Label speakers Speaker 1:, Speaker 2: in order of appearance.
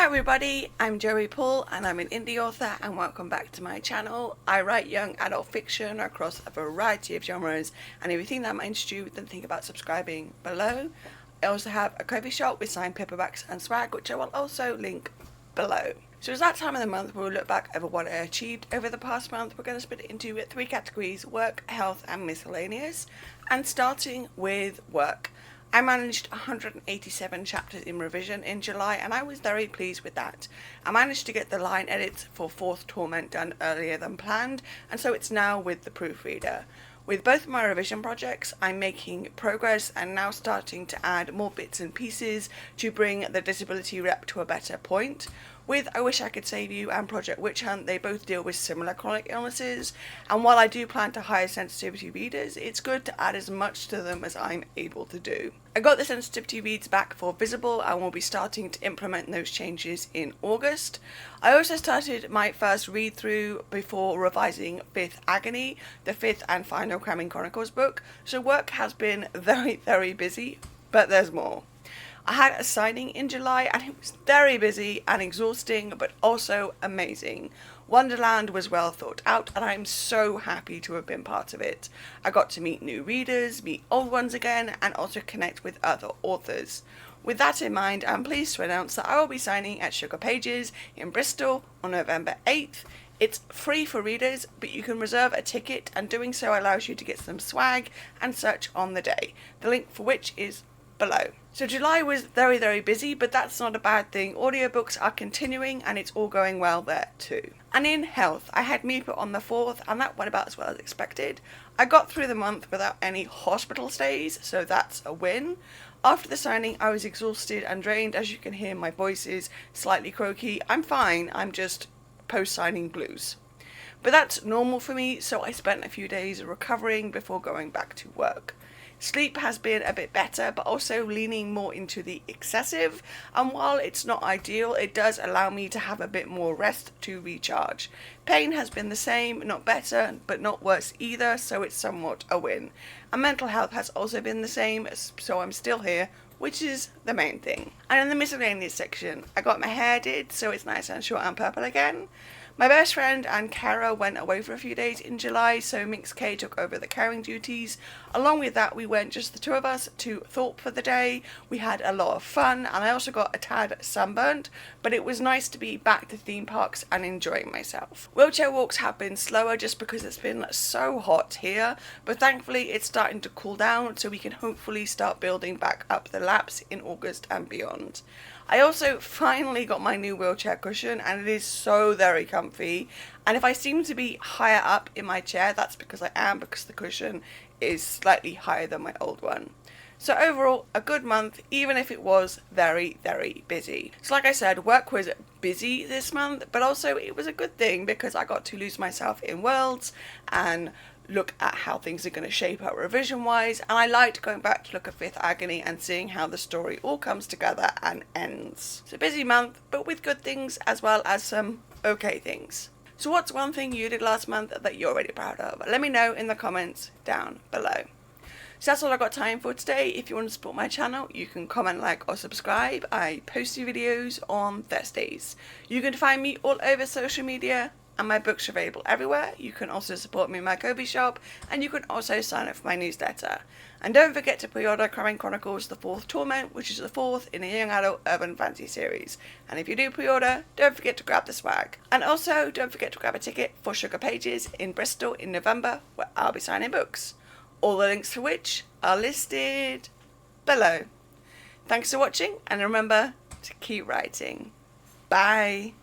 Speaker 1: everybody, I'm Joey Paul and I'm an indie author and welcome back to my channel. I write young adult fiction across a variety of genres, and if you think that might interest you, then think about subscribing below. I also have a coffee shop with signed paperbacks and swag, which I will also link below. So it's that time of the month where we'll look back over what I achieved over the past month. We're going to split it into three categories: work, health and miscellaneous. And starting with work, I managed 187 chapters in revision in July and I was very pleased with that. I managed to get the line edits for Fourth Torment done earlier than planned, and so it's now with the proofreader. With both my revision projects, I'm making progress and now starting to add more bits and pieces to bring the disability rep to a better point. With I Wish I Could Save You and Project Witch Hunt, they both deal with similar chronic illnesses, and while I do plan to hire sensitivity readers, it's good to add as much to them as I'm able to do. I got the sensitivity reads back for Visible and will be starting to implement those changes in August. I also started my first read through before revising Fifth Agony, the fifth and final Cramming Chronicles book, so work has been very busy, but there's more. I had a signing in July and it was very busy and exhausting, but also amazing. Wonderland was well thought out and I'm so happy to have been part of it. I got to meet new readers, meet old ones again, and also connect with other authors. With that in mind, I'm pleased to announce that I will be signing at Sugar Pages in Bristol on November 8th. It's free for readers, but you can reserve a ticket, and doing so allows you to get some swag and such on the day, the link for which is below. So July was very busy, but that's not a bad thing. Audiobooks are continuing and it's all going well there too. And in health, I had MIPA on the 4th and that went about as well as expected. I got through the month without any hospital stays, so that's a win. After the signing, I was exhausted and drained. As you can hear, my voice is slightly croaky. I'm fine, I'm just post-signing blues. But that's normal for me, so I spent a few days recovering before going back to work. Sleep has been a bit better, but also leaning more into the excessive, and while it's not ideal, it does allow me to have a bit more rest to recharge. Pain has been the same, not better, but not worse either, so it's somewhat a win. And mental health has also been the same, so I'm still here, which is the main thing. And in the miscellaneous section, I got my hair did, so it's nice and short and purple again. My best friend and carer went away for a few days in July, so Minx K took over the caring duties. Along with that, we went just the two of us to Thorpe for the day. We had a lot of fun and I also got a tad sunburnt, but it was nice to be back to theme parks and enjoying myself. Wheelchair walks have been slower just because it's been so hot here, but thankfully it's starting to cool down so we can hopefully start building back up the laps in August and beyond. I also finally got my new wheelchair cushion and it is so very comfy, and if I seem to be higher up in my chair, that's because I am, because the cushion is slightly higher than my old one. So overall, a good month, even if it was very busy. So like I said, work was busy this month, but also it was a good thing because I got to lose myself in worlds and look at how things are going to shape up revision wise, and I liked going back to look at Fifth Agony and seeing how the story all comes together and ends. It's a busy month, but with good things as well as some okay things. So what's one thing you did last month that you're really proud of? Let me know in the comments down below. So that's all I've got time for today. If you want to support my channel, you can comment, like or subscribe. I post new videos on Thursdays. You can find me all over social media and my books are available everywhere. You can also support me in my coffee shop and you can also sign up for my newsletter. And don't forget to pre-order Cramming Chronicles The Fourth Torment, which is the fourth in a young adult urban fantasy series. And if you do pre-order, don't forget to grab the swag. And also don't forget to grab a ticket for Sugar Pages in Bristol in November, where I'll be signing books. All the links for which are listed below. Thanks for watching and remember to keep writing. Bye.